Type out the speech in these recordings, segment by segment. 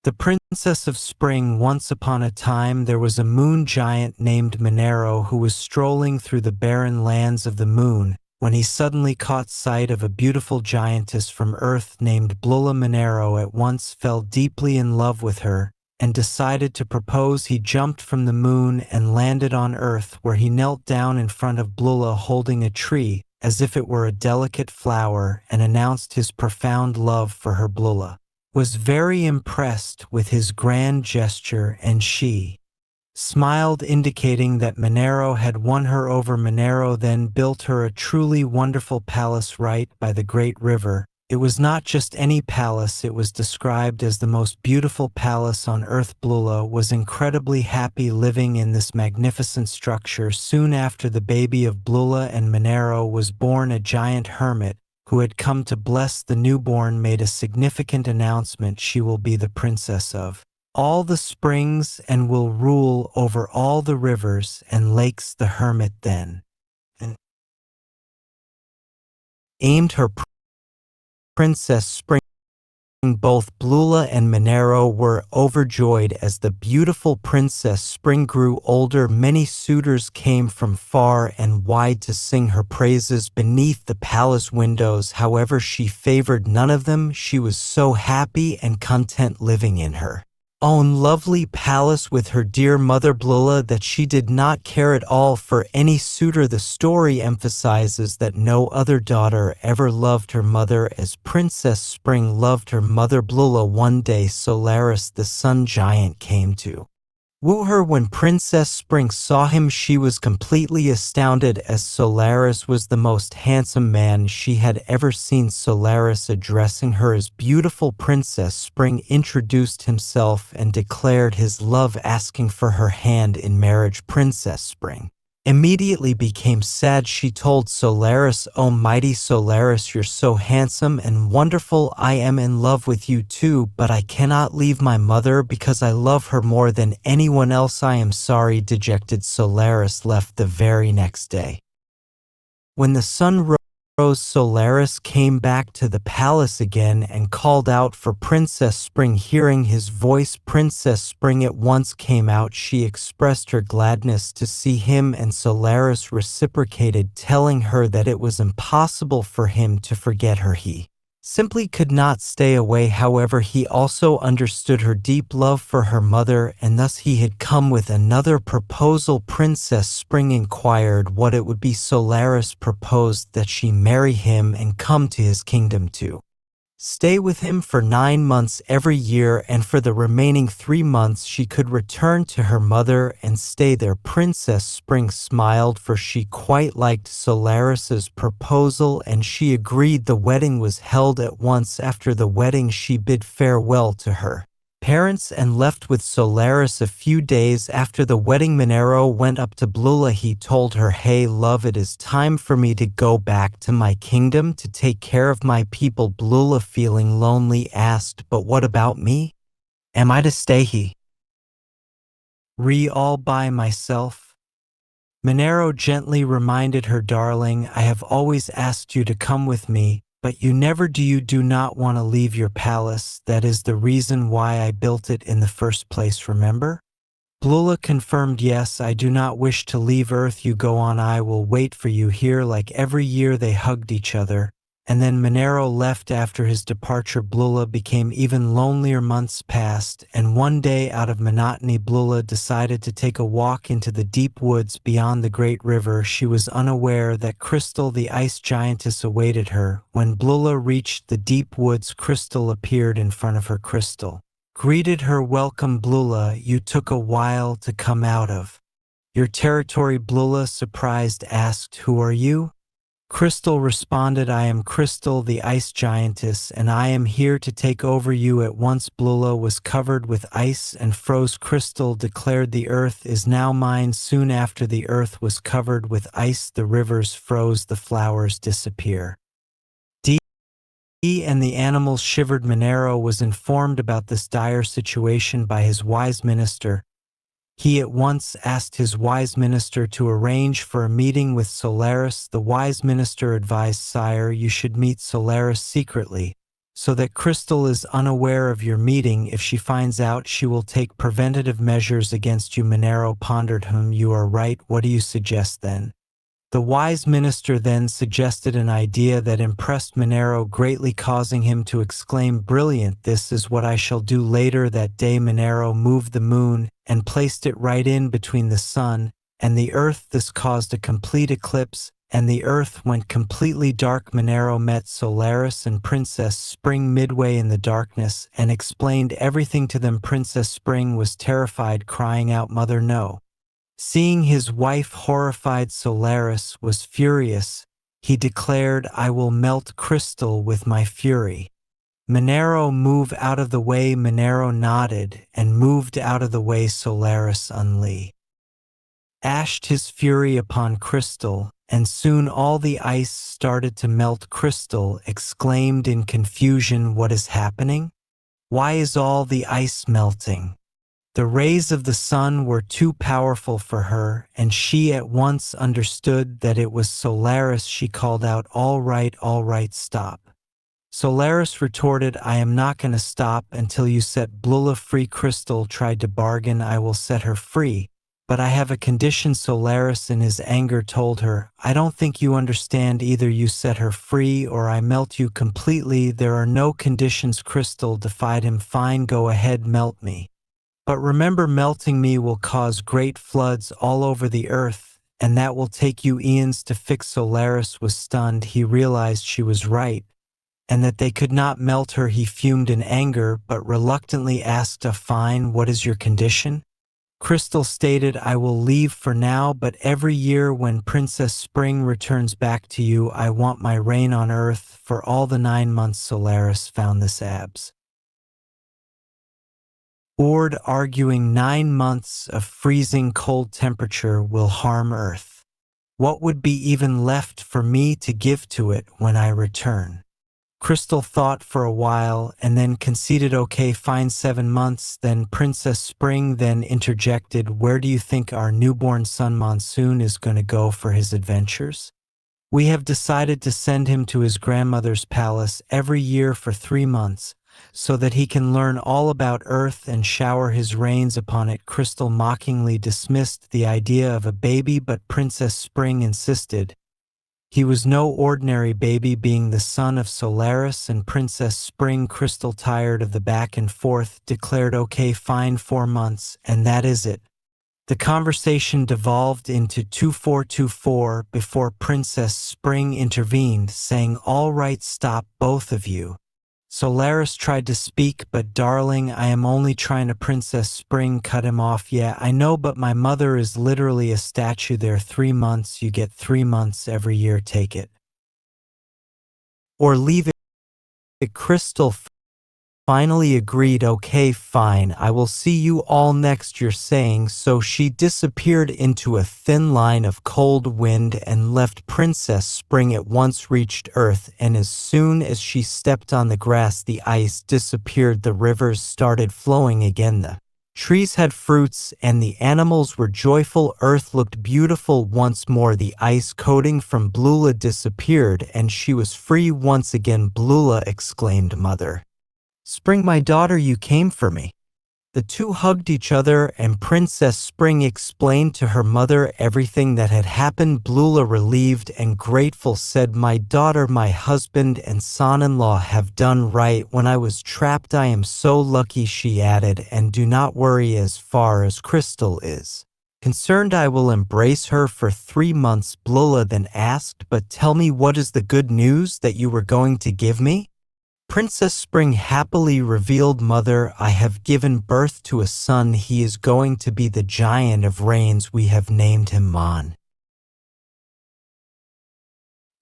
The Princess of Spring. Once upon a time there was a moon giant named Monero who was strolling through the barren lands of the moon when he suddenly caught sight of a beautiful giantess from Earth named Blula. Monero at once fell deeply in love with her and decided to propose. He jumped from the moon and landed on Earth, where he knelt down in front of Blula holding a tree as if it were a delicate flower and announced his profound love for her. Blula was very impressed with his grand gesture, and she smiled, indicating that Monero had won her over. Monero then built her a truly wonderful palace right by the great river. It was not just any palace, it was described as the most beautiful palace on Earth. Blula was incredibly happy living in this magnificent structure. Soon after the baby of Blula and Monero was born, a giant hermit who had come to bless the newborn made a significant announcement. She will be the princess of all the springs and will rule over all the rivers and lakes. The hermit then named her Princess Spring. Both Blula and Monero were overjoyed as the beautiful Princess Spring grew older. Many suitors came from far and wide to sing her praises beneath the palace windows. However, she favored none of them. She was so happy and content living in her own lovely palace with her dear mother Blula that she did not care at all for any suitor. The story emphasizes that no other daughter ever loved her mother as Princess Spring loved her mother Blula. One day Solaris, the sun giant, came to woo her. When Princess Spring saw him, she was completely astounded, as Solaris was the most handsome man she had ever seen. Solaris, addressing her as beautiful Princess Spring, introduced himself and declared his love, asking for her hand in marriage. Princess Spring immediately became sad. She told Solaris, "Oh mighty Solaris, you're so handsome and wonderful. I am in love with you too, but I cannot leave my mother because I love her more than anyone else. I am sorry." Dejected, Solaris left the very next day. When the sun rose, Solaris came back to the palace again and called out for Princess Spring. Hearing his voice, Princess Spring at once came out. She expressed her gladness to see him, and Solaris reciprocated, telling her that it was impossible for him to forget her. He simply could not stay away. However, he also understood her deep love for her mother, and thus he had come with another proposal. Princess Spring inquired what it would be. Solaris proposed that she marry him and come to his kingdom to stay with him for 9 months every year, and for the remaining 3 months she could return to her mother and stay there. Princess Spring smiled, for she quite liked Solaris's proposal, and she agreed. The wedding was held at once. After the wedding, she bid farewell to her parents and left with Solaris. A few days after the wedding, Monero went up to Blula. He told her, "Hey love, it is time for me to go back to my kingdom to take care of my people." Blula, feeling lonely, asked, "But what about me? Am I to stay here all by myself?" Monero gently reminded her, "Darling, I have always asked you to come with me, but you never do. You do not want to leave your palace. That is the reason why I built it in the first place, remember?" Blula confirmed, "Yes, I do not wish to leave Earth. You go on, I will wait for you here." Like every year they hugged each other, and then Monero left. After his departure, Blula became even lonelier. Months passed, and one day, out of monotony, Blula decided to take a walk into the deep woods beyond the great river. She was unaware that Crystal, the ice giantess, awaited her. When Blula reached the deep woods, Crystal appeared in front of her. Crystal greeted her, "Welcome, Blula. You took a while to come out of your territory." Blula, surprised, asked, "Who are you?" Crystal responded, "I am Crystal, the ice giantess, and I am here to take over you at once." Blula was covered with ice and froze. Crystal declared, "The earth is now mine." Soon after the earth was covered with ice, the rivers froze, the flowers disappeared, and the animals shivered. Monero was informed about this dire situation by his wise minister. He at once asked his wise minister to arrange for a meeting with Solaris. The wise minister advised, "Sire, you should meet Solaris secretly, so that Crystal is unaware of your meeting. If she finds out, she will take preventative measures against you." Monero pondered. You are right. What do you suggest then?" The wise minister then suggested an idea that impressed Monero greatly, causing him to exclaim, "Brilliant, this is what I shall do." Later that day, Monero moved the moon and placed it right in between the sun and the earth. This caused a complete eclipse, and the earth went completely dark. Monero met Solaris and Princess Spring midway in the darkness and explained everything to them. Princess Spring was terrified, crying out, "Mother, no." Seeing his wife horrified, Solaris was furious. He declared, "I will melt Crystal with my fury." "Monero, move out of the way." Monero nodded and moved out of the way. Solaris unleashed his fury upon Crystal, and soon all the ice started to melt. Crystal exclaimed in confusion, "What is happening? Why is all the ice melting?" The rays of the sun were too powerful for her, and she at once understood that it was Solaris. She called out, all right, stop." Solaris retorted, "I am not going to stop until you set Blula free." Crystal tried to bargain, "I will set her free, but I have a condition." Solaris in his anger told her, "I don't think you understand. Either you set her free or I melt you completely. There are no conditions." Crystal defied him, "Fine, go ahead, melt me. But remember, melting me will cause great floods all over the earth, and that will take you eons to fix." Solaris was stunned. He realized she was right, and that they could not melt her. He fumed in anger, but reluctantly asked, "Fine, what is your condition?" Crystal stated, "I will leave for now, but every year when Princess Spring returns back to you, I want my reign on Earth for all the 9 months." Solaris found this absurd, arguing 9 months of freezing cold temperature will harm Earth. What would be even left for me to give to it when I return? Crystal thought for a while and then conceded, "Okay, fine, 7 months. Then Princess Spring then interjected, "Where do you think our newborn son Monsoon is going to go for his adventures? We have decided to send him to his grandmother's palace every year for 3 months, so that he can learn all about Earth and shower his rains upon it." Crystal mockingly dismissed the idea of a baby, but Princess Spring insisted. He was no ordinary baby, being the son of Solaris and Princess Spring. Crystal, tired of the back and forth, declared, "Okay, fine, 4 months, and that is it." The conversation devolved into 2424 before Princess Spring intervened, saying, "All right, stop, both of you." Solaris tried to speak, but "Darling, I am only trying to." Princess Spring cut him off. "Yeah, I know, but my mother is literally a statue there. 3 months, you get 3 months every year. Take it or leave it." Crystal finally agreed. "Okay, fine, I will see you all next year." Saying so, she disappeared into a thin line of cold wind and left. Princess Spring at once reached Earth, and as soon as she stepped on the grass, the ice disappeared. The rivers started flowing again. The trees had fruits, and the animals were joyful. Earth looked beautiful once more. The ice coating from Blula disappeared, and she was free once again. "Blula," exclaimed Mother Spring, "my daughter, you came for me." The two hugged each other, and Princess Spring explained to her mother everything that had happened. Blula, relieved and grateful, said, "My daughter, my husband and son-in-law have done right when I was trapped. I am so lucky," she added, "and do not worry as far as Crystal is concerned. I will embrace her for 3 months." Blula then asked, "But tell me, what is the good news that you were going to give me?" Princess Spring happily revealed, "Mother, I have given birth to a son. He is going to be the Giant of Rains. We have named him Mon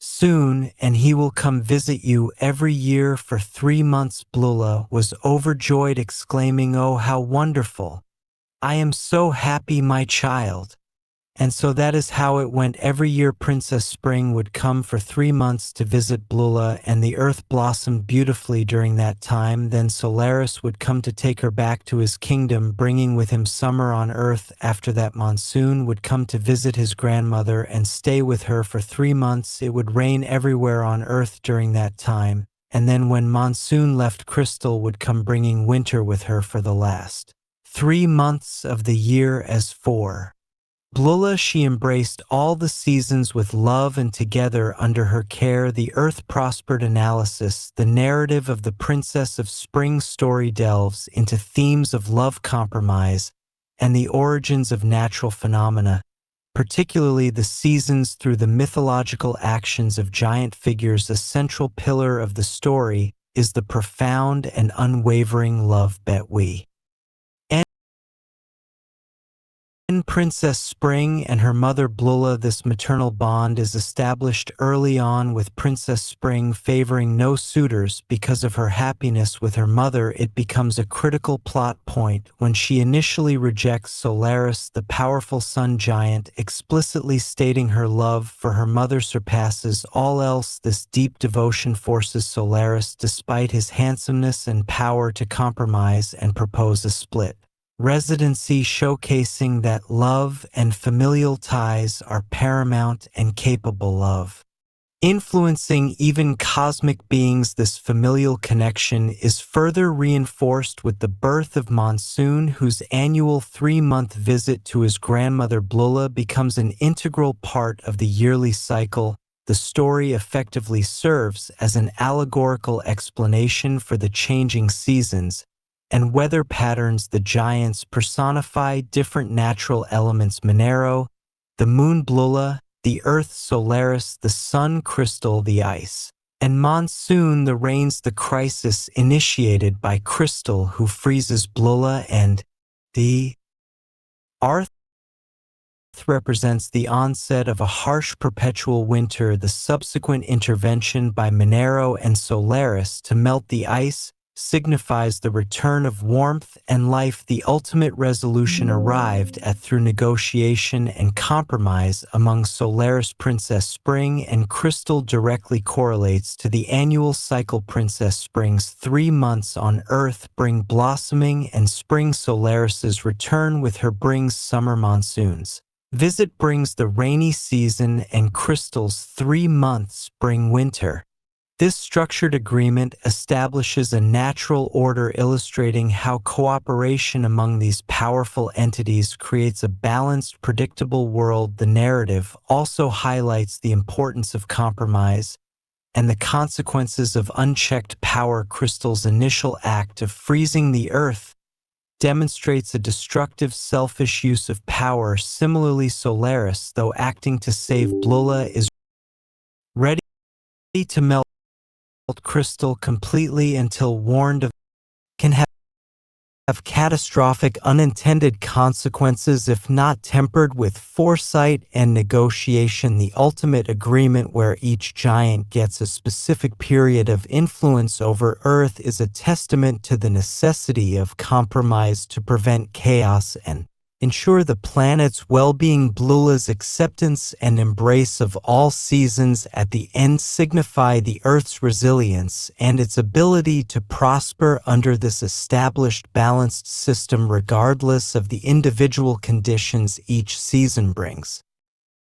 soon, and he will come visit you every year for 3 months." Blula was overjoyed, exclaiming, "Oh, how wonderful! I am so happy, my child." And so that is how it went. Every year Princess Spring would come for 3 months to visit Blula, and the earth blossomed beautifully during that time. Then Solaris would come to take her back to his kingdom, bringing with him summer on Earth. After that, Monsoon would come to visit his grandmother and stay with her for 3 months. It would rain everywhere on Earth during that time. and then when monsoon left, Crystal would come bringing winter with her for the last 3 months of the year. As for Blula, she embraced all the seasons with love, and together under her care the earth prospered. Analysis: the narrative of the Princess of Spring story delves into themes of love, compromise, and the origins of natural phenomena, particularly the seasons through the mythological actions of giant figures. A central pillar of the story is the profound and unwavering love between Princess Spring and her mother Blula. This maternal bond is established early on, with Princess Spring favoring no suitors because of her happiness with her mother. It becomes a critical plot point when she initially rejects Solaris, the powerful sun giant, explicitly stating her love for her mother surpasses all else. This deep devotion forces Solaris, despite his handsomeness and power, to compromise and propose a split residency, showcasing that love and familial ties are paramount and capable of influencing even cosmic beings. This familial connection is further reinforced with the birth of Monsoon, whose annual 3-month visit to his grandmother Blula becomes an integral part of the yearly cycle. The story effectively serves as an allegorical explanation for the changing seasons and weather patterns. The giants personify different natural elements: Monero, the moon Blula, the earth Solaris, the sun Crystal, the ice, and Monsoon, the rains. The crisis initiated by Crystal, who freezes Blula, and the Arth represents the onset of a harsh perpetual winter. The subsequent intervention by Monero and Solaris to melt the ice signifies the return of warmth and life. The ultimate resolution arrived at through negotiation and compromise among Solaris, Princess Spring, and Crystal directly correlates to the annual cycle. Princess Spring's 3 months on Earth bring blossoming, and spring Solaris's return with her brings summer. Monsoon's visit brings the rainy season, and Crystal's 3 months bring winter. This structured agreement establishes a natural order, illustrating how cooperation among these powerful entities creates a balanced, predictable world. The narrative also highlights the importance of compromise and the consequences of unchecked power. Crystal's initial act of freezing the earth demonstrates a destructive, selfish use of power. Similarly, Solaris, though acting to save Blula, is ready to melt Crystal completely until warned of can have catastrophic unintended consequences if not tempered with foresight and negotiation. The ultimate agreement, where each giant gets a specific period of influence over Earth, is a testament to the necessity of compromise to prevent chaos and ensure the planet's well-being. Blula's acceptance and embrace of all seasons at the end signify the Earth's resilience and its ability to prosper under this established, balanced system regardless of the individual conditions each season brings.